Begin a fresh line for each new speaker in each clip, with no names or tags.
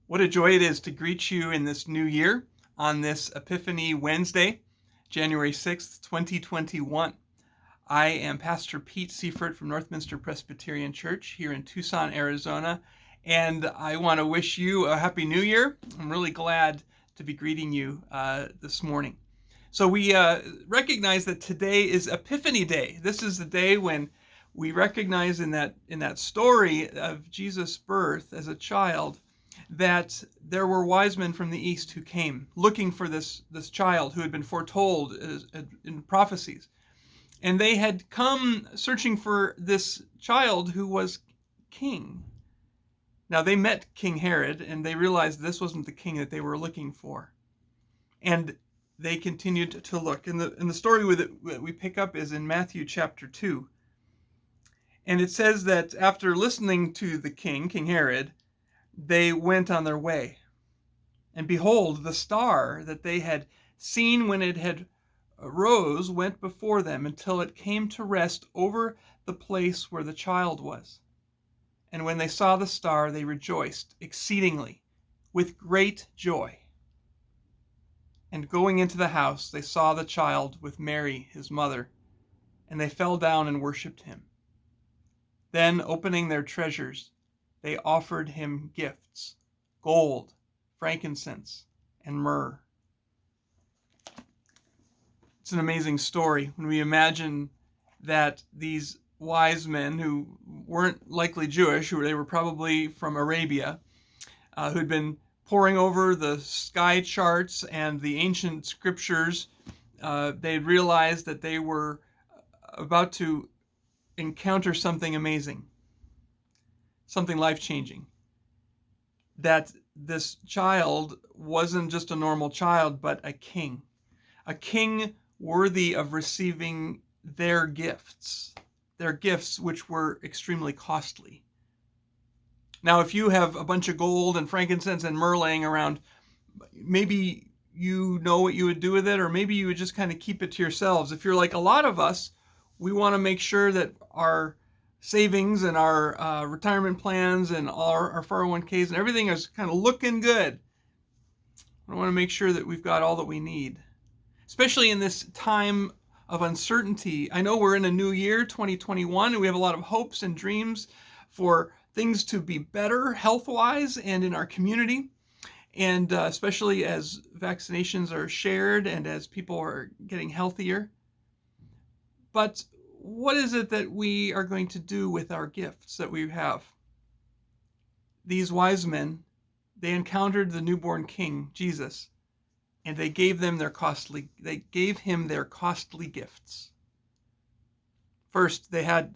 What a joy it is to greet you in this new year on this Epiphany Wednesday, January 6th, 2021. I am Pastor Pete Seiferth from Northminster Presbyterian Church here in Tucson, Arizona, and I want to wish you a Happy New Year. I'm really glad to be greeting you this morning. So we recognize that today is Epiphany Day. This is the day when we recognize in that story of Jesus' birth as a child that there were wise men from the east who came looking for this child who had been foretold in prophecies. And they had come searching for this child who was king. Now they met King Herod and they realized this wasn't the king that they were looking for. And they continued to look. And the story that we pick up is in Matthew chapter 2. And it says that after listening to the king, King Herod, they went on their way. And behold, the star that they had seen when it had arose went before them until it came to rest over the place where the child was. And when they saw the star, they rejoiced exceedingly with great joy. And going into the house, they saw the child with Mary, his mother, and they fell down and worshipped him. Then, opening their treasures, they offered him gifts, gold, frankincense, and myrrh. It's an amazing story when we imagine that these wise men who weren't likely Jewish, they were probably from Arabia, who'd been poring over the sky charts and the ancient scriptures, they realized that they were about to encounter something amazing, something life-changing. That this child wasn't just a normal child, but a king worthy of receiving their gifts which were extremely costly. Now, if you have a bunch of gold and frankincense and myrrh laying around, maybe you know what you would do with it, or maybe you would just kind of keep it to yourselves. If you're like a lot of us, we want to make sure that our savings and our retirement plans and our 401ks and everything is kind of looking good. We want to make sure that we've got all that we need, especially in this time of uncertainty. I know we're in a new year, 2021, and we have a lot of hopes and dreams for things to be better health-wise and in our community, and especially as vaccinations are shared and as people are getting healthier. But what is it that we are going to do with our gifts that we have? These wise men, they encountered the newborn king, Jesus, and they gave him their costly gifts. First, they had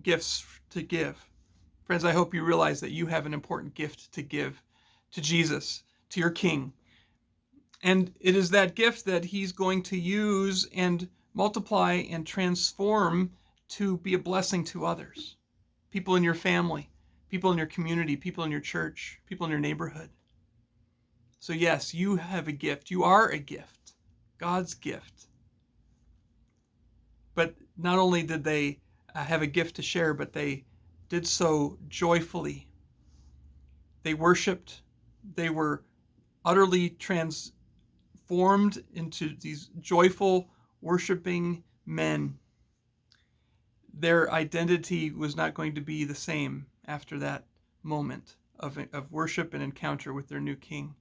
gifts to give. Friends, I hope you realize that you have an important gift to give to Jesus, to your King. And it is that gift that he's going to use and multiply and transform to be a blessing to others. People in your family, people in your community, people in your church, people in your neighborhood. So yes, you have a gift. You are a gift, God's gift. But not only did they have a gift to share, but they did so joyfully. They worshiped. They were utterly transformed into these joyful, worshiping men. Their identity was not going to be the same after that moment of worship and encounter with their new king.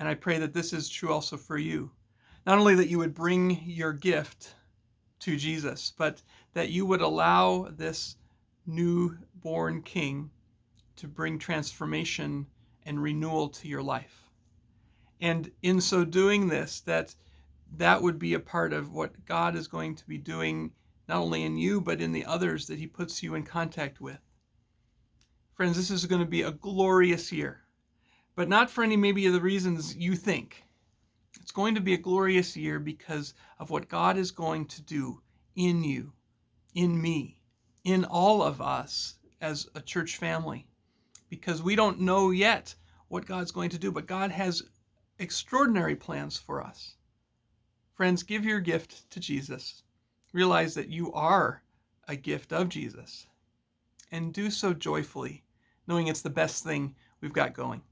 And I pray that this is true also for you. Not only that you would bring your gift to Jesus, but that you would allow this newborn king to bring transformation and renewal to your life. And in so doing this, that would be a part of what God is going to be doing, not only in you, but in the others that he puts you in contact with. Friends, this is going to be a glorious year, but not for any maybe of the reasons you think. It's going to be a glorious year because of what God is going to do in you, in me, in all of us as a church family, because we don't know yet what God's going to do, but God has extraordinary plans for us. Friends, give your gift to Jesus. Realize that you are a gift of Jesus, and do so joyfully, knowing it's the best thing we've got going.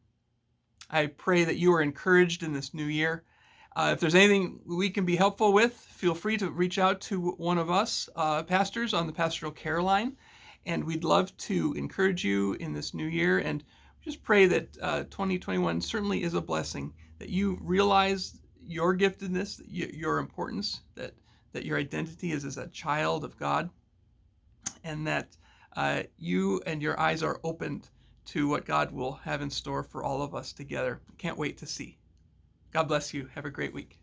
I pray that you are encouraged in this new year. If there's anything we can be helpful with, feel free to reach out to one of us pastors on the Pastoral Care Line, and we'd love to encourage you in this new year. And just pray that 2021 certainly is a blessing, that you realize your giftedness, your importance, that your identity is as a child of God, and that you and your eyes are opened to what God will have in store for all of us together. Can't wait to see. God bless you. Have a great week.